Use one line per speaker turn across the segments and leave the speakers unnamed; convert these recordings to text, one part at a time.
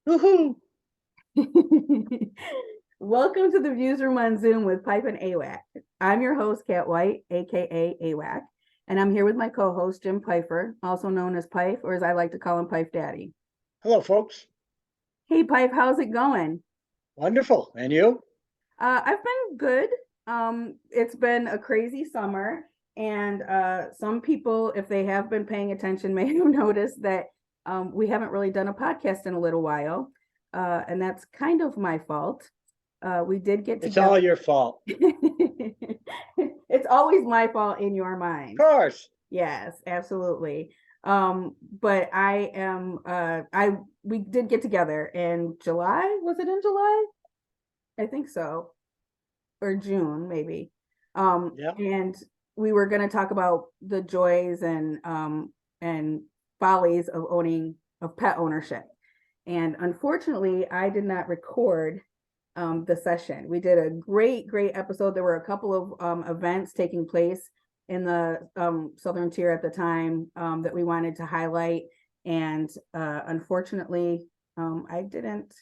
Woohoo!
Welcome to the Viewsroom on Zoom with Pfif and AWAC. I'm your host, Kat White, aka AWAC, and I'm here with my co-host, Jim Pfeiffer, also known as Pfif, or as I like to call him, Pfif Daddy.
Hello, folks.
Hey, Pfif, how's it going?
Wonderful. And you?
I've been good. It's been a crazy summer, and some people, if they have been paying attention, may have noticed that we haven't really done a podcast in a little while, and that's kind of my fault. We did get
It's
together.
all your fault.
It's always my fault in your mind.
Of course.
Yes, absolutely. But we did get together in July. Was it in July? I think so. Or June, maybe.
Yeah.
And we were going to talk about the joys and follies of pet ownership. And unfortunately, I did not record the session. We did a great episode. There were a couple of events taking place in the Southern Tier at the time that we wanted to highlight. And unfortunately, I didn't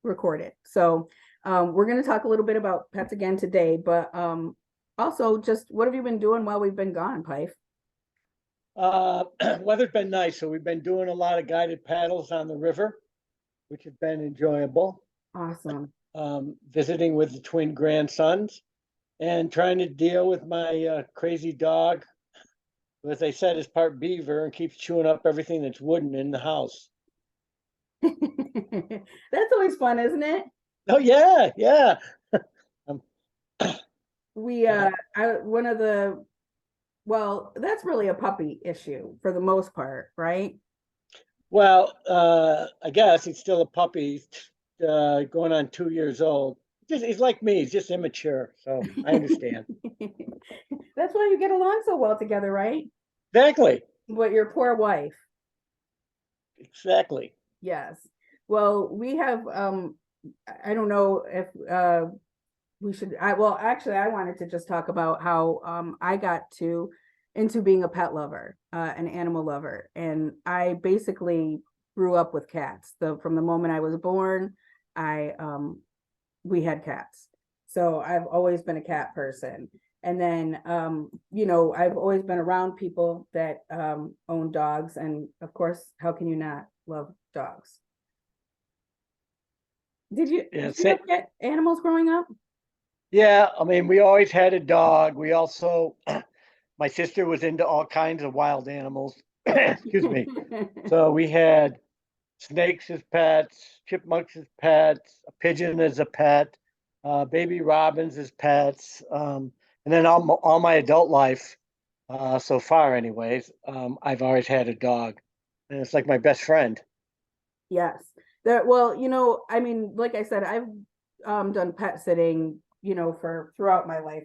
record it. So we're going to talk a little bit about pets again today, but also just what have you been doing while we've been gone, Pfif?
Weather's been nice, so we've been doing a lot of guided paddles on the river, which have been enjoyable.
Awesome.
Visiting with the twin grandsons and trying to deal with my crazy dog, who, as I said, is part beaver and keeps chewing up everything that's wooden in the house.
That's always fun, isn't it?
Oh, yeah, yeah.
That's really a puppy issue for the most part, right?
Well, I guess he's still a puppy, going on 2 years old. He's like me. He's just immature, so I understand.
That's why you get along so well together, right?
Exactly.
But your poor wife.
Exactly.
Yes. Well, we have I don't know if we should I wanted to just talk about how I got into being a pet lover, an animal lover. And I basically grew up with cats. From the moment I was born, I we had cats. So I've always been a cat person. And then I've always been around people that own dogs. And of course, how can you not love dogs? Did you
Yeah,
get animals growing up?
yeah. I mean, we always had a dog. We also, my sister was into all kinds of wild animals. Excuse me. So we had snakes as pets, chipmunks as pets, a pigeon as a pet, baby robins as pets, and then all my adult life, so far, anyways, I've always had a dog, and it's like my best friend.
Yes. I mean, like I said, I've done pet sitting, for throughout my life.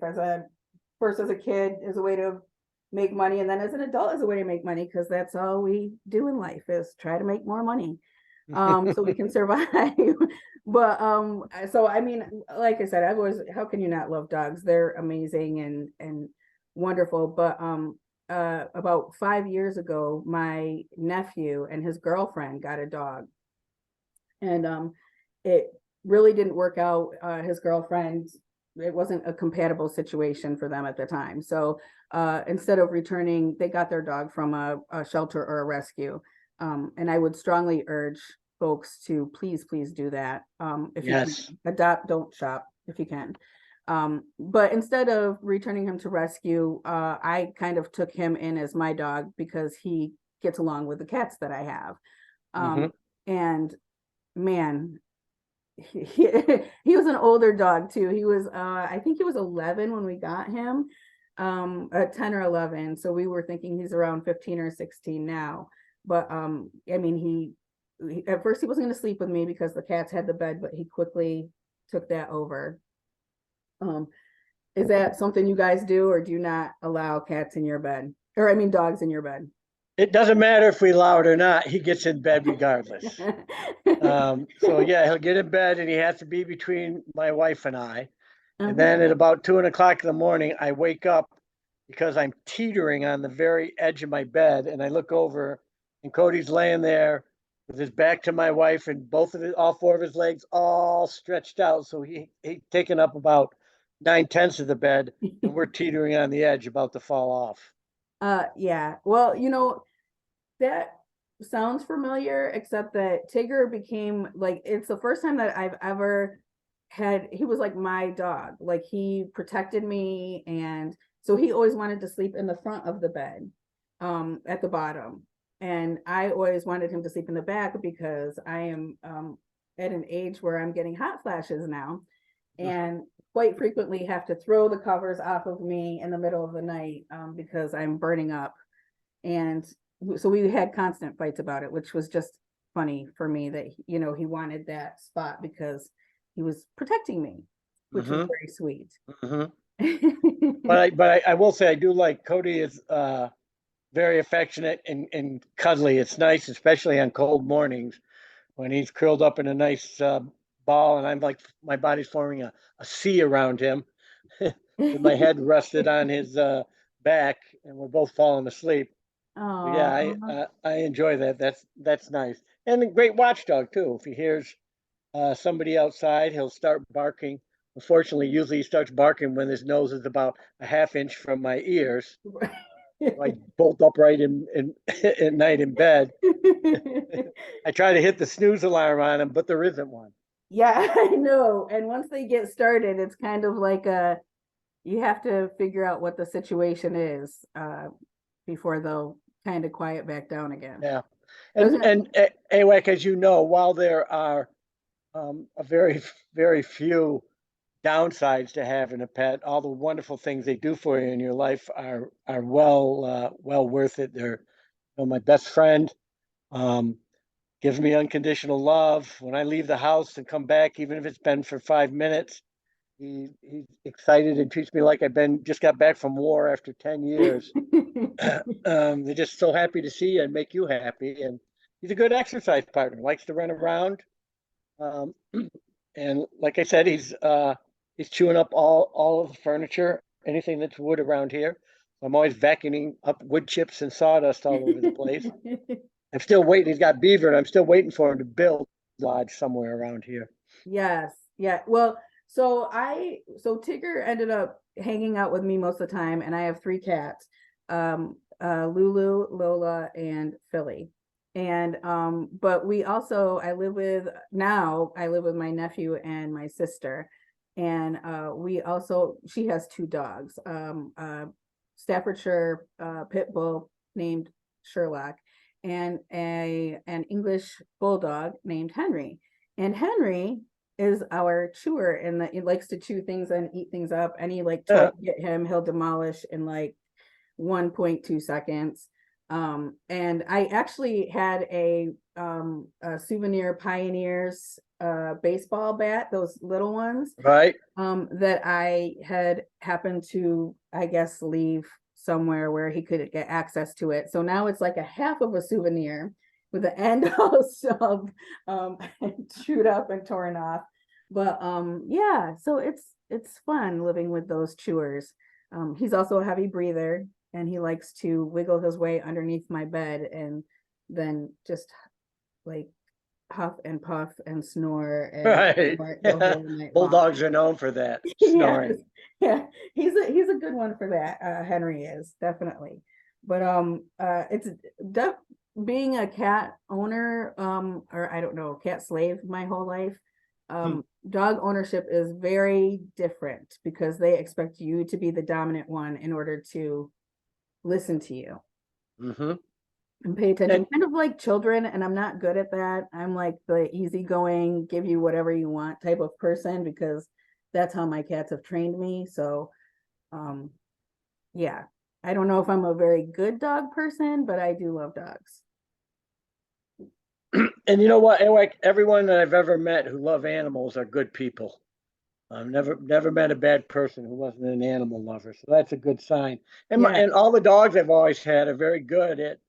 First as a kid as a way to make money, and then as an adult as a way to make money, because that's all we do in life is try to make more money. So we can survive. But so I mean, like I said, how can you not love dogs? They're amazing and wonderful. But about 5 years ago, my nephew and his girlfriend got a dog, and it really didn't work out. His girlfriend, it wasn't a compatible situation for them at the time. So instead of returning, they got their dog from a shelter or a rescue. And I would strongly urge folks to please do that. If you can,
Yes.
adopt, don't shop if you can. But instead of returning him to rescue, I kind of took him in as my dog because he gets along with the cats that I have.
Hmm.
And man, he, he was an older dog too. He was I think he was 11 when we got him, 10 or 11. So we were thinking he's around 15 or 16 now. But I mean, he at first he wasn't going to sleep with me because the cats had the bed, but he quickly took that over. Um, is that something you guys do, or do you not allow cats in your bed? Or I mean, dogs in your bed?
It doesn't matter if we allow it or not. He gets in bed regardless. So yeah, he'll get in bed, and he has to be between my wife and I. And
Uh-huh.
then at about 2 o'clock in the morning, I wake up because I'm teetering on the very edge of my bed, and I look over, and Cody's laying there with his back to my wife and all four of his legs all stretched out. So he'd taken up about 9/10 of the bed, and we're teetering on the edge about to fall off.
Yeah. Well, that sounds familiar, except that Tigger became like, it's the first time that I've ever had, he was like my dog. Like he protected me, and so he always wanted to sleep in the front of the bed, at the bottom. And I always wanted him to sleep in the back because I am at an age where I'm getting hot flashes now, and quite frequently have to throw the covers off of me in the middle of the night, because I'm burning up. And so we had constant fights about it, which was just funny for me that, he wanted that spot because he was protecting me, which was very sweet.
But I will say I do like Cody is very affectionate and cuddly. It's nice, especially on cold mornings when he's curled up in a nice ball, and I'm like, my body's forming a C around him with my head rested on his back, and we're both falling asleep. But yeah, I enjoy that. That's nice, and a great watchdog too. If he hears somebody outside, he'll start barking. Unfortunately, usually he starts barking when his nose is about a half inch from my ears. I bolt upright at night in bed. I try to hit the snooze alarm on him, but there isn't one.
Yeah, I know. And once they get started, it's kind of like you have to figure out what the situation is before they'll kind of quiet back down again.
Yeah. And AWAC, as you know, while there are a very, very few downsides to having a pet, all the wonderful things they do for you in your life are well worth it. They're my best friend. Gives me unconditional love. When I leave the house and come back, even if it's been for 5 minutes, he's excited and treats me like just got back from war after 10 years. They're just so happy to see you and make you happy. And he's a good exercise partner, likes to run around. And like I said, he's chewing up all of the furniture, anything that's wood around here. I'm always vacuuming up wood chips and sawdust all over the place. I'm still waiting. He's got beaver, and I'm still waiting for him to build a lodge somewhere around here.
Yes. Yeah. Well, so Tigger ended up hanging out with me most of the time, and I have 3 cats, Lulu, Lola, and Philly. And but I live with my nephew and my sister. And she has 2 dogs, Staffordshire pit bull named Sherlock, and an English bulldog named Henry. And Henry is our chewer, and he likes to chew things and eat things up. Any try to get him, he'll demolish in 1.2 seconds. And I actually had a Souvenir Pioneers baseball bat, those little ones,
right?
That I had happened to, I guess, leave somewhere where he could get access to it. So now it's like a half of a souvenir with the end all shoved, chewed up and torn off. But yeah, so it's fun living with those chewers. He's also a heavy breather, and he likes to wiggle his way underneath my bed and then just huff and puff and snore and
right.
the whole night
Bulldogs
long.
are known for that, snoring.
Yeah, he's a good one for that. Henry is definitely. But it's being a cat owner, or I don't know, cat slave my whole life. Dog ownership is very different because they expect you to be the dominant one in order to listen to you and pay attention, kind of like children. And I'm not good at that. I'm like the easygoing, give you whatever you want type of person, because that's how my cats have trained me. So yeah, I don't know if I'm a very good dog person, but I do love dogs.
And you know what, AWAC, everyone that I've ever met who love animals are good people. I've never met a bad person who wasn't an animal lover. So that's a good sign. And and all the dogs I've always had are very good at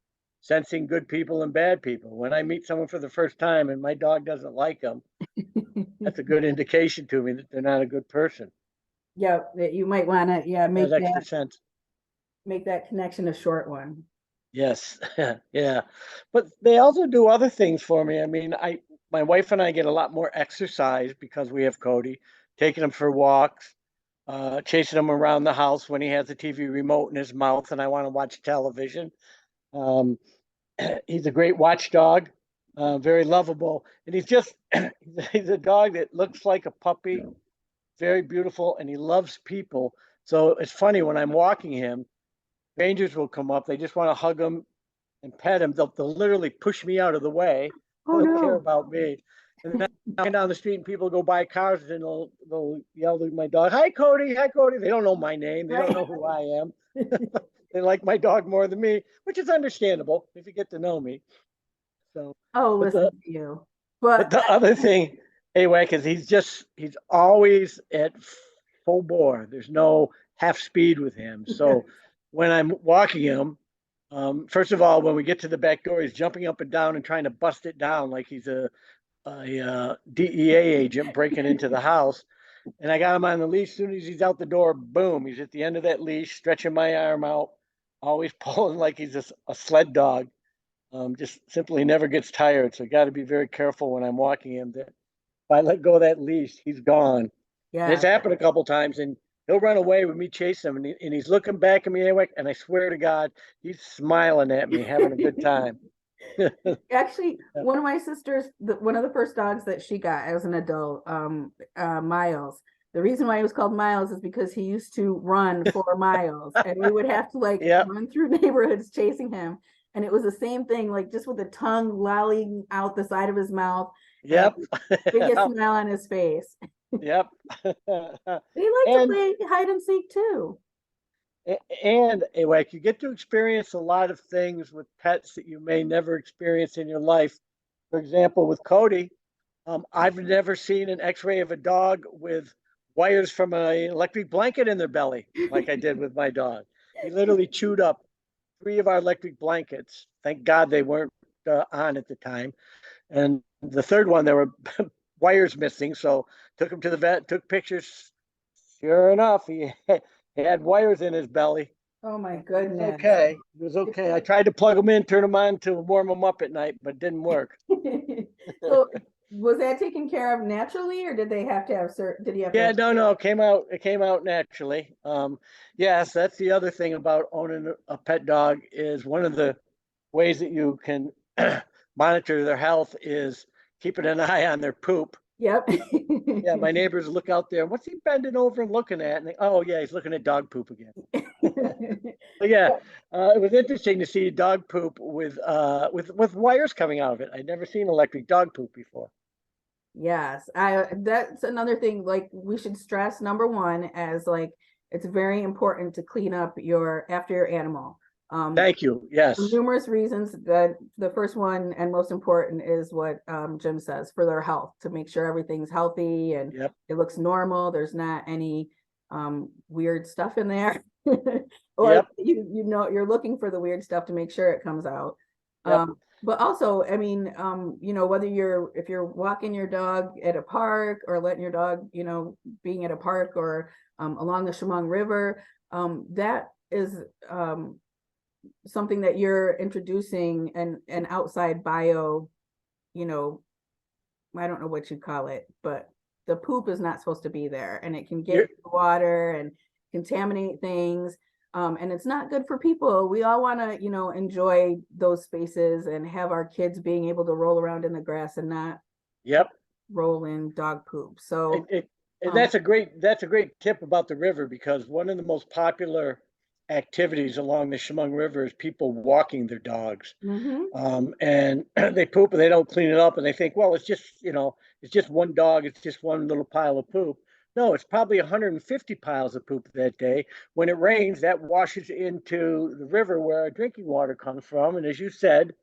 sensing good people and bad people. When I meet someone for the first time and my dog doesn't like them, that's a good indication to me that they're not a good person.
Yeah, you might want to make
extra sense.
Make that connection a short one.
Yes. Yeah. But they also do other things for me. I mean, my wife and I get a lot more exercise because we have Cody, taking him for walks, chasing him around the house when he has the TV remote in his mouth and I want to watch television. Um, he's a great watchdog, very lovable, and he's just he's a dog that looks like a puppy, very beautiful, and he loves people. So it's funny when I'm walking him, strangers will come up, they just want to hug him and pet him. They'll literally push me out of the way. They
Oh
don't care
no.
about me. And then I'm walking down the street and people go by cars and they'll yell to my dog, "Hi, Cody! Hi, Cody!" They don't know my name. They don't
Right.
know who I am. They like my dog more than me, which is understandable if you get to know me. So,
Oh,
but
listen
the
to you.
but
But
the other thing, AWAC, is he's always at full bore. There's no half speed with him. So when I'm walking him, first of all, when we get to the back door, he's jumping up and down and trying to bust it down like he's a DEA agent breaking into the house. And I got him on the leash. As soon as he's out the door, boom, he's at the end of that leash, stretching my arm out, always pulling like he's a sled dog. Just simply never gets tired. So got to be very careful when I'm walking him. That if I let go of that leash, he's gone. And it's
yeah.
happened a couple times, and he'll run away with me chasing him, and he's looking back at me anyway. And I swear to God, he's smiling at me, having a good time.
Actually, one of my sisters, one of the first dogs that she got as an adult, Miles. The reason why he was called Miles is because he used to run 4 miles, and we would have to like
Yep,
run through neighborhoods chasing him. And it was the same thing, like just with the tongue lolling out the side of his mouth and
yep,
biggest smile on his face.
yep.
They like to
and
play hide and seek too.
and anyway, you get to experience a lot of things with pets that you may never experience in your life. For example, with Cody, I've never seen an X-ray of a dog with wires from an electric blanket in their belly like I did with my dog. He literally chewed up 3 of our electric blankets. Thank God they weren't on at the time. And the third one, there were wires missing. So took him to the vet, took pictures. Sure enough, he had wires in his belly.
Oh my
It was
goodness.
okay. It was okay. I tried to plug them in, turn them on to warm them up at night, but it didn't work.
So was that taken care of naturally, or did they have to have certain, did he have to
Yeah,
have,
no, it came out naturally. Yes, that's the other thing about owning a pet dog is one of the ways that you can monitor their health is keeping an eye on their poop.
yep.
Yeah, my neighbors look out there. What's he bending over and looking at? And oh yeah, he's looking at dog poop again. But yeah, it was interesting to see dog poop with wires coming out of it. I'd never seen electric dog poop before.
Yes, I that's another thing like we should stress number one as like it's very important to clean up your after your animal.
Thank you.
For
Yes.
numerous reasons that the first one and most important is what Jim says for their health to make sure everything's healthy and
Yep.
it looks normal. There's not any weird stuff in there. Or
Yep.
you know you're looking for the weird stuff to make sure it comes out.
Yep.
But also, I mean, you know, whether if you're walking your dog at a park or letting your dog, you know, being at a park or along the Chemung River, that is something that you're introducing an outside bio, you know, I don't know what you call it, but the poop is not supposed to be there and it can get
You're
in the water and contaminate things. And it's not good for people. We all want to, you know, enjoy those spaces and have our kids being able to roll around in the grass and not
yep.
roll in dog poop.
It,
So,
it, and
um,
that's a great tip about the river because one of the most popular activities along the Chemung River is people walking their dogs.
mhm,
And they poop and they don't clean it up and they think, well, it's just, it's just one dog, it's just one little pile of poop. No, it's probably 150 piles of poop that day. When it rains, that washes into the river where our drinking water comes from. And as you said,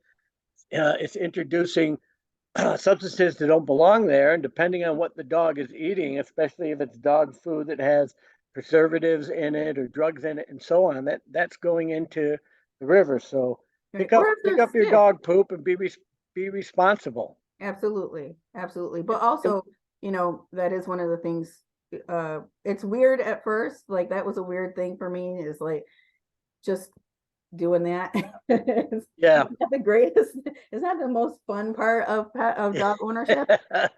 it's introducing substances that don't belong there. And depending on what the dog is eating, especially if it's dog food that has preservatives in it or drugs in it and so on, that's going into the river. So
right. Or if
pick
they're
up your
sick.
dog poop and be responsible.
Absolutely, absolutely. But
And
also, you know, that is one of the things. It's weird at first. Like that was a weird thing for me. Is like just doing that. It's
Yeah.
not the greatest, it's not the most fun part of dog ownership.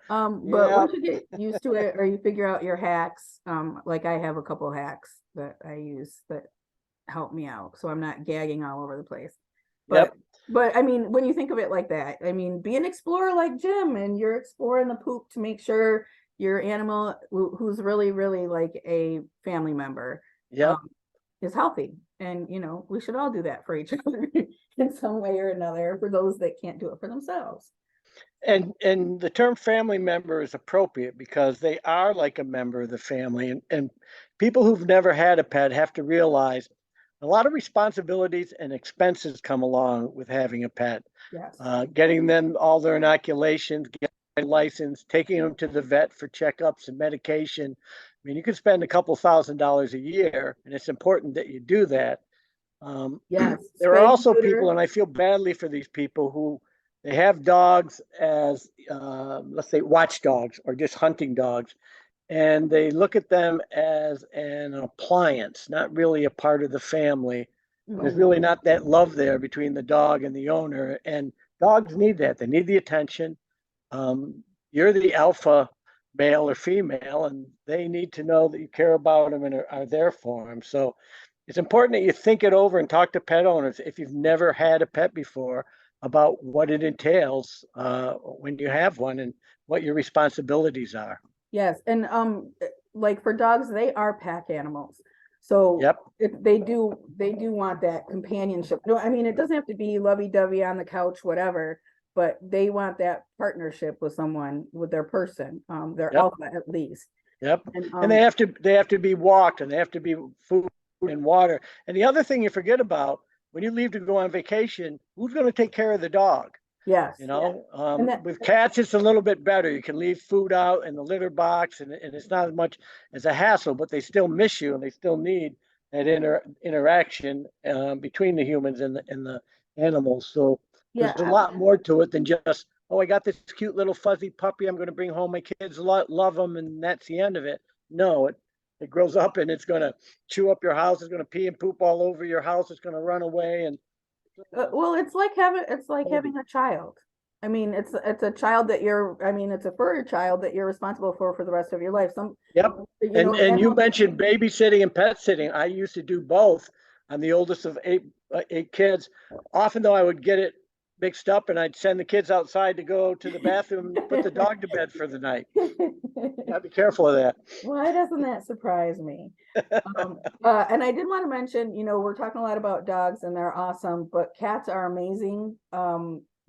But
Yeah.
once you get used to it or you figure out your hacks, like I have a couple hacks that I use that help me out, so I'm not gagging all over the place. But
Yep.
but I mean, when you think of it like that, I mean, be an explorer like Jim, and you're exploring the poop to make sure your animal, who's really, really like a family member,
Yep.
is healthy. And we should all do that for each other in some way or another, for those that can't do it for themselves.
And the term family member is appropriate because they are like a member of the family. And people who've never had a pet have to realize a lot of responsibilities and expenses come along with having a pet.
Yes.
Getting them all their inoculations, getting a license, taking them to the vet for checkups and medication. I mean, you could spend a couple $1,000s a year, and it's important that you do that.
Yes.
There are
Spay and
also people,
neuter.
and I feel badly for these people who they have dogs as, let's say, watchdogs or just hunting dogs, and they look at them as an appliance, not really a part of the family. There's
Mhm.
really not that love there between the dog and the owner, and dogs need that. They need the attention. You're the alpha male or female, and they need to know that you care about them and are there for them. So it's important that you think it over and talk to pet owners if you've never had a pet before about what it entails when you have one and what your responsibilities are.
Yes, and like for dogs, they are pack animals. So
Yep.
they do want that companionship. No, I mean, it doesn't have to be lovey-dovey on the couch, whatever, but they want that partnership with someone, with their person, their
Yep.
alpha at least.
Yep.
And
And they have to be walked, and they have to be food and water. And the other thing you forget about when you leave to go on vacation, who's going to take care of the dog?
yes,
You know,
and that
with cats, it's a little bit better. You can leave food out in the litter box, and it's not as much as a hassle, but they still miss you and they still need that interaction between the humans and the animals. So there's a
yeah,
lot more to it than just, oh, I got this cute little fuzzy puppy. I'm going to bring home. My kids love them, and that's the end of it. No, it grows up and it's going to chew up your house. It's going to pee and poop all over your house. It's going to run away, and
well, it's like having a child. I mean, it's a child that I mean, it's a furry child that you're responsible for the rest of your life.
Yep. And you
Animals.
mentioned babysitting and pet sitting. I used to do both. I'm the oldest of eight kids. Often though, I would get it mixed up and I'd send the kids outside to go to the bathroom and put the dog to bed for the night. You gotta be careful of that.
Why doesn't that surprise me? And I did want to mention, we're talking a lot about dogs and they're awesome, but cats are amazing.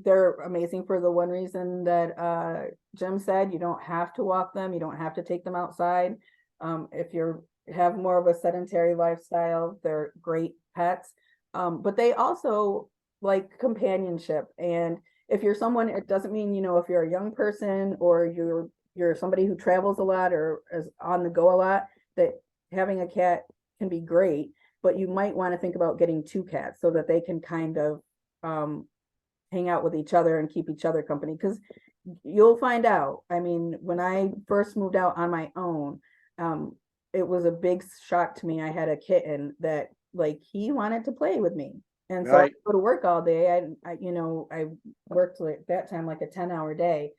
They're amazing for the one reason that Jim said, you don't have to walk them, you don't have to take them outside. If you have more of a sedentary lifestyle, they're great pets. But they also like companionship. And if you're someone, it doesn't mean, if you're a young person or you're somebody who travels a lot or is on the go a lot, that having a cat can be great, but you might want to think about getting two cats so that they can kind of hang out with each other and keep each other company. Because you'll find out. I mean, when I first moved out on my own, it was a big shock to me. I had a kitten that like he wanted to play with me. And so I
Right.
go to work all day. I worked at that time like a 10-hour day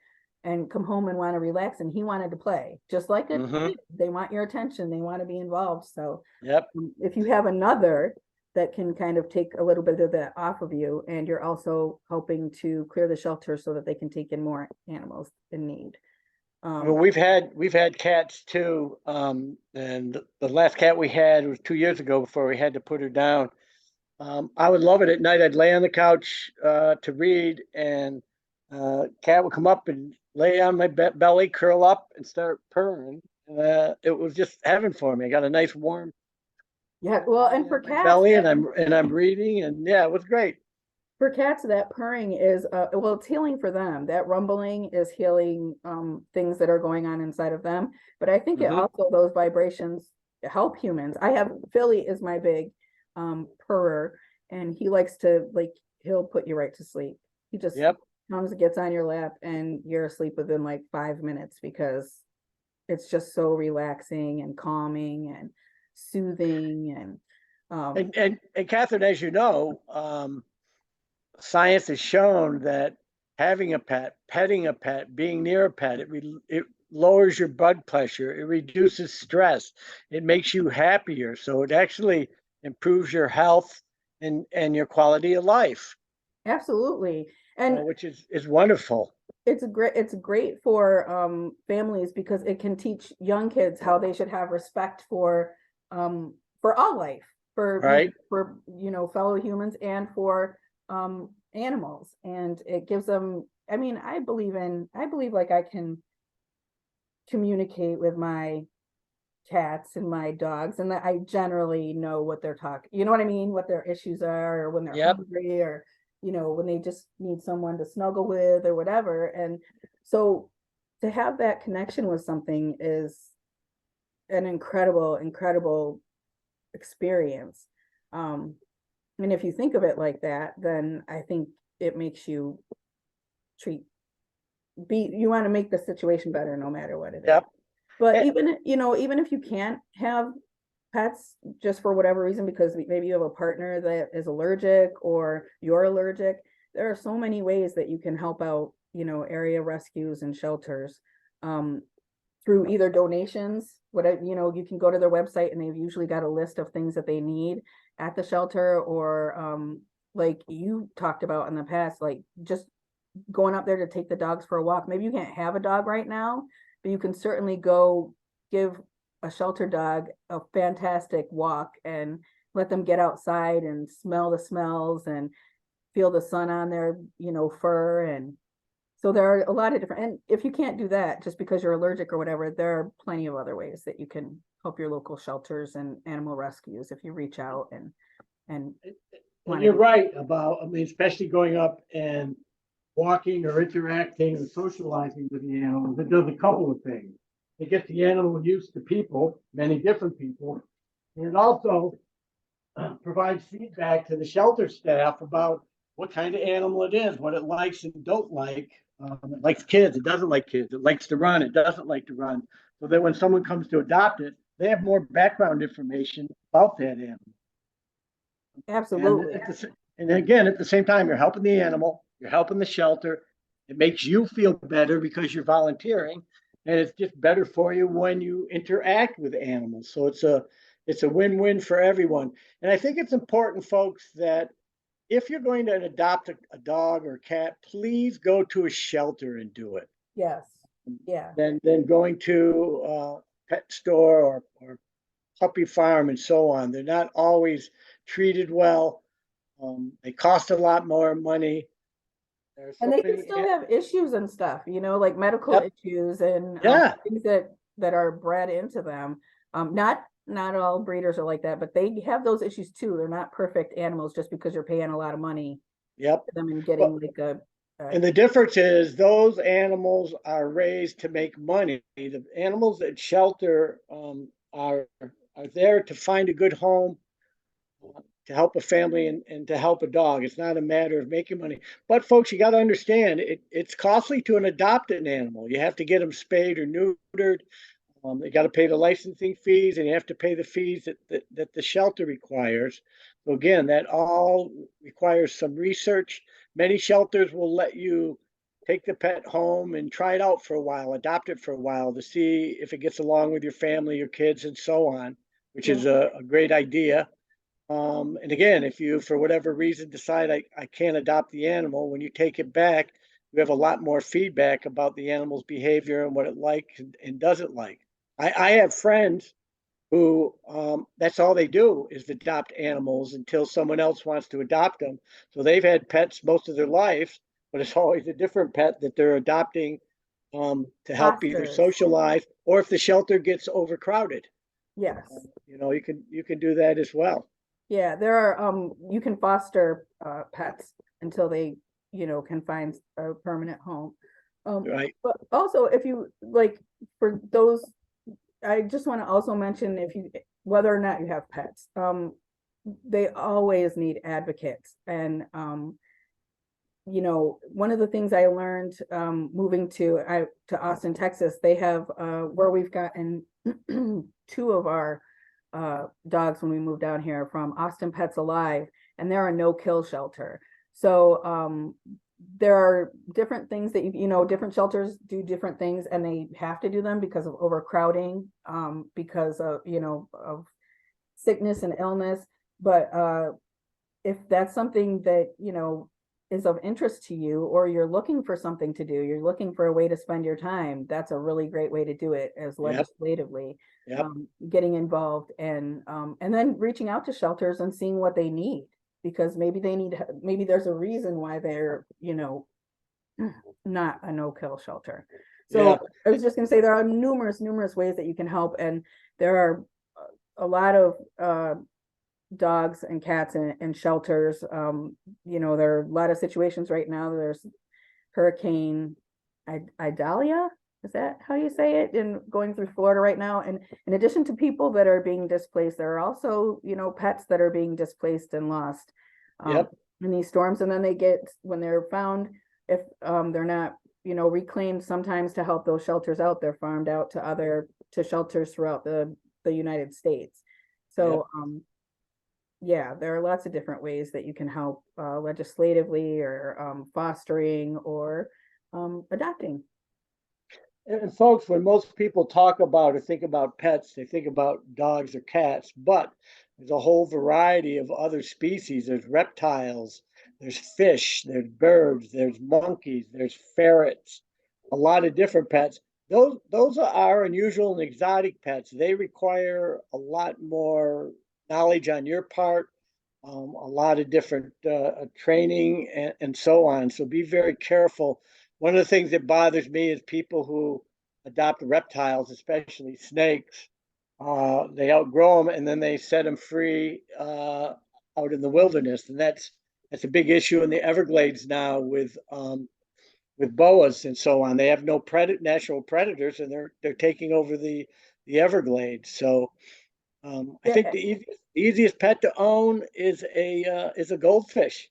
and come home and want to relax. And he wanted to play just like a
Mm-hmm.
kid. They want your attention. They want to be involved. So
Yep.
if you have another that can kind of take a little bit of that off of you, and you're also helping to clear the shelter so that they can take in more animals in need.
Well, we've had cats too, and the last cat we had was 2 years ago before we had to put her down. I would love it at night. I'd lay on the couch to read, and cat would come up and lay on my belly, curl up, and start purring. It was just heaven for me. I got a nice warm
Yeah, well, and
on my belly, and I'm reading, and yeah, it was great.
for cats, that purring is well, it's healing for them. That rumbling is healing things that are going on inside of them. But I think it
Hmm.
also, those vibrations help humans. I have Philly is my big purrer, and he likes to, like, he'll put you right to sleep. He just
Yep.
comes, gets on your lap, and you're asleep within like 5 minutes because it's just so relaxing and calming and soothing. And
And Catherine, as you know, science has shown that having a pet, petting a pet, being near a pet, it lowers your blood pressure, it reduces stress, it makes you happier. So it actually improves your health and your quality of life,
Absolutely. And
which is wonderful.
it's great for families because it can teach young kids how they should have respect for all life,
Right?
for fellow humans and for animals. And it gives them, I mean, I believe like I can communicate with my cats and my dogs, and that I generally know what they're talking, you know what I mean, what their issues are, or when they're
Yep.
hungry, or when they just need someone to snuggle with or whatever. And so to have that connection with something is an incredible experience. And if you think of it like that, then I think it makes you you want to make the situation better no matter what it is.
Yep.
But
Eh,
even if you can't have pets just for whatever reason, because maybe you have a partner that is allergic or you're allergic, there are so many ways that you can help out, area rescues and shelters, through either donations, whatever, you can go to their website and they've usually got a list of things that they need at the shelter, or like you talked about in the past, like just going up there to take the dogs for a walk. Maybe you can't have a dog right now, but you can certainly go give a shelter dog a fantastic walk and let them get outside and smell the smells and feel the sun on their, fur. And so there are a lot of different, and if you can't do that just because you're allergic or whatever, there are plenty of other ways that you can help your local shelters and animal rescues if you reach out and
And
want
you're
to.
right about, I mean, especially going up and walking or interacting and socializing with the animals. It does a couple of things. It gets the animal used to people, many different people, and it also provides feedback to the shelter staff about what kind of animal it is, what it likes and don't like. It likes kids, it doesn't like kids, it likes to run, it doesn't like to run. So that when someone comes to adopt it, they have more background information about that animal. And,
Absolutely.
and again, at the same time, you're helping the animal, you're helping the shelter. It makes you feel better because you're volunteering, and it's just better for you when you interact with animals. So it's a win-win for everyone. And I think it's important, folks, that if you're going to adopt a dog or cat, please go to a shelter and do it.
Yes. Yeah.
Than going to a pet store or puppy farm and so on. They're not always treated well. They cost a lot more money. There's
And
so
they can
many.
still have issues and stuff, like medical
Yep.
issues and
Yeah.
things that are bred into them. Not all breeders are like that, but they have those issues too. They're not perfect animals just because you're paying a lot of money
Yep.
for them and
But
getting like
and the difference is those animals are raised to make money. The animals at shelter are there to find a good home, to help a family and to help a dog. It's not a matter of making money. But folks, you got to understand it's costly to adopt an animal. You have to get them spayed or neutered. You got to pay the licensing fees, and you have to pay the fees that the shelter requires. So again, that all requires some research. Many shelters will let you take the pet home and try it out for a while, adopt it for a while to see if it gets along with your family, your kids, and so on, which
yeah.
is a great idea. And again, if you, for whatever reason, decide I can't adopt the animal, when you take it back, you have a lot more feedback about the animal's behavior and what it likes and doesn't like. I have friends who that's all they do is adopt animals until someone else wants to adopt them. So they've had pets most of their life, but it's always a different pet that they're adopting to help either
Fosters.
socialize or if the shelter gets overcrowded.
Yes.
You can do that as well.
Yeah, there are you can foster pets until they, can find a permanent home.
Right.
But also if you like, for those, I just want to also mention, if you, whether or not you have pets, they always need advocates. And one of the things I learned moving to Austin, Texas, they have where we've gotten two of our dogs when we moved down here from Austin Pets Alive, and they're a no-kill shelter. So there are different things that different shelters do different things, and they have to do them because of overcrowding, because of of sickness and illness. But if that's something that is of interest to you, or you're looking for something to do, you're looking for a way to spend your time, that's a really great way to do it, as legislatively.
Yep.
Getting involved and then reaching out to shelters and seeing what they need, because maybe there's a reason why they're not a no-kill shelter. So I was just going to say there are numerous ways that you can help, and there are a lot of dogs and cats in shelters. There are a lot of situations right now. There's Hurricane Idalia, is that how you say it, in going through Florida right now. And in addition to people that are being displaced, there are also pets that are being displaced and lost in these storms. And then when they're found, if they're not reclaimed, sometimes to help those shelters out, they're farmed out to shelters throughout the United States. So there are lots of different ways that you can help, legislatively, or fostering, or adopting.
And folks, when most people talk about or think about pets, they think about dogs or cats, but there's a whole variety of other species. There's reptiles, there's fish, there's birds, there's monkeys, there's ferrets, a lot of different pets. Those are unusual and exotic pets. They require a lot more knowledge on your part, a lot of different training and so on. So be very careful. One of the things that bothers me is people who adopt reptiles, especially snakes. They outgrow them and then they set them free out in the wilderness, and that's a big issue in the Everglades now with boas and so on. They have no natural predators, and they're taking over the Everglades. So I think the easiest pet to own is a goldfish.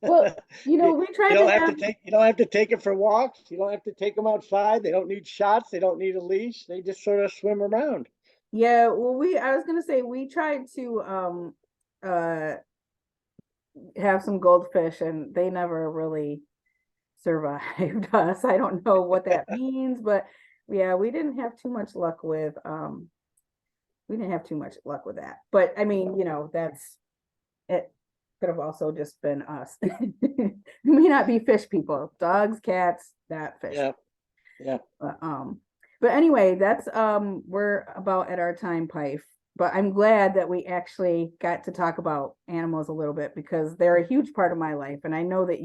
Well, we tried
you don't have to take it for walks. You don't have to take them outside. They don't need shots. They don't need a leash. They just sort of swim around.
Yeah, well, I was gonna say we tried to have some goldfish, and they never really survived us. I don't know what that means, but yeah, we didn't have too much luck with that. But I mean, that's it. Could have also just been us. We may not be fish people. Dogs, cats, not fish.
Yeah.
But anyway, that's we're about at our time, Pfif. But I'm glad that we actually got to talk about animals a little bit, because they're a huge part of my life. And I know that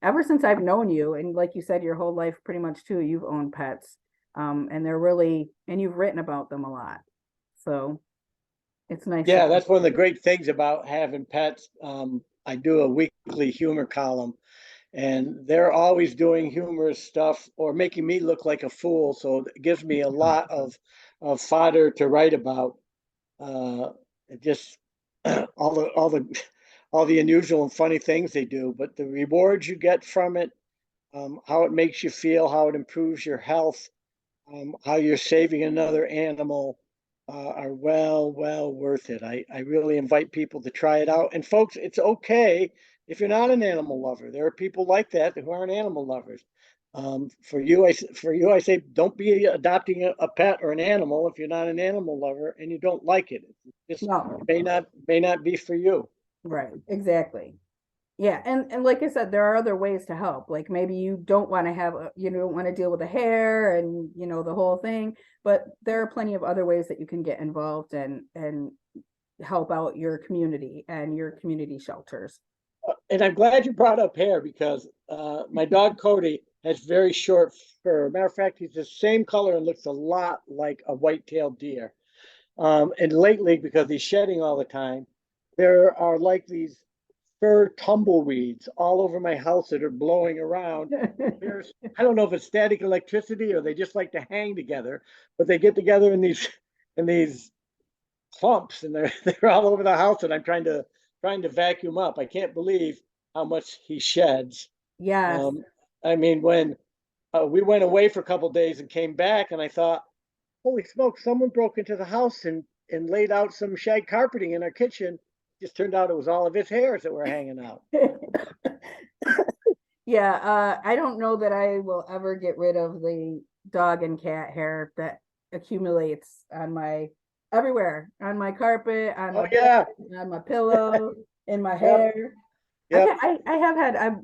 ever since I've known you, and like you said, your whole life pretty much too, you've owned pets. And you've written about them a lot. So it's nice.
Yeah, that's one of the great things about having pets. I do a weekly humor column, and they're always doing humorous stuff or making me look like a fool. So it gives me a lot of fodder to write about. Just all the unusual and funny things they do, but the rewards you get from it, how it makes you feel, how it improves your health, how you're saving another animal, are well worth it. I really invite people to try it out. And folks, it's okay if you're not an animal lover. There are people like that who aren't animal lovers. For you, I say, don't be adopting a pet or an animal if you're not an animal lover and you don't like it. It just may not be for you.
Right, exactly. Yeah, and like I said, there are other ways to help. Like maybe you don't want to don't want to deal with the hair and the whole thing, but there are plenty of other ways that you can get involved and help out your community and your community shelters.
And I'm glad you brought up hair, because my dog Cody has very short fur. Matter of fact, he's the same color and looks a lot like a white-tailed deer. And lately, because he's shedding all the time, there are like these fur tumbleweeds all over my house that are blowing around. I don't know if it's static electricity or they just like to hang together, but they get together in these clumps, and they're all over the house, and I'm trying to vacuum up. I can't believe how much he sheds.
Yes.
I mean, when we went away for a couple of days and came back, and I thought, holy smoke, someone broke into the house and laid out some shag carpeting in our kitchen. Just turned out it was all of his hairs that were hanging out.
Yeah, I don't know that I will ever get rid of the dog and cat hair that accumulates on my everywhere, on my carpet, on
Oh
my
yeah,
bed, on my pillow, in my
yep,
hair.
yep.
I have had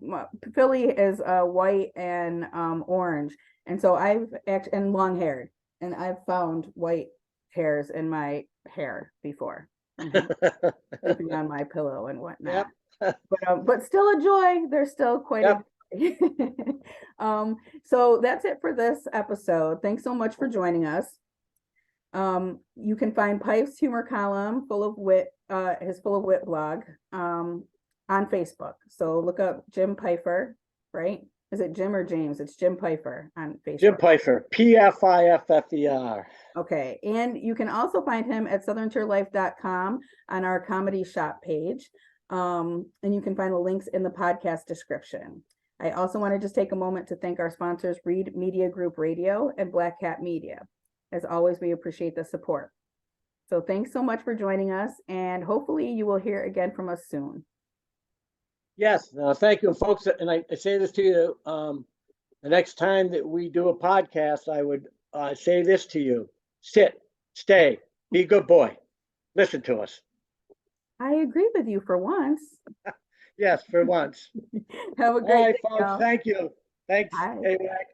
Philly is white and orange, and so I've actually and long haired, and I've found white hairs in my hair before from him sleeping on my pillow and whatnot.
Yep.
But still a joy. There's still quite a
Yep.
so that's it for this episode. Thanks so much for joining us. You can find Pife's humor column full of wit, his full of wit blog, on Facebook. So look up Jim Pfeiffer, right? Is it Jim or James? It's Jim Pfeiffer on Facebook.
Jim Pfeiffer, Pfiffer.
Okay. And you can also find him at southerntierlife.com on our comedy shop page. And you can find the links in the podcast description. I also want to just take a moment to thank our sponsors, Reed Media Group Radio and Black Cat Media. As always, we appreciate the support. So thanks so much for joining us, and hopefully you will hear again from us soon.
Yes, thank you, folks. And I say this to you, the next time that we do a podcast, I would say this to you: sit, stay, be a good boy, listen to us.
I agree with you for once.
Yes, for once.
Have a
All
great
right,
day,
folks.
y'all.
Thank you. Thanks,
Bye.
AWAC.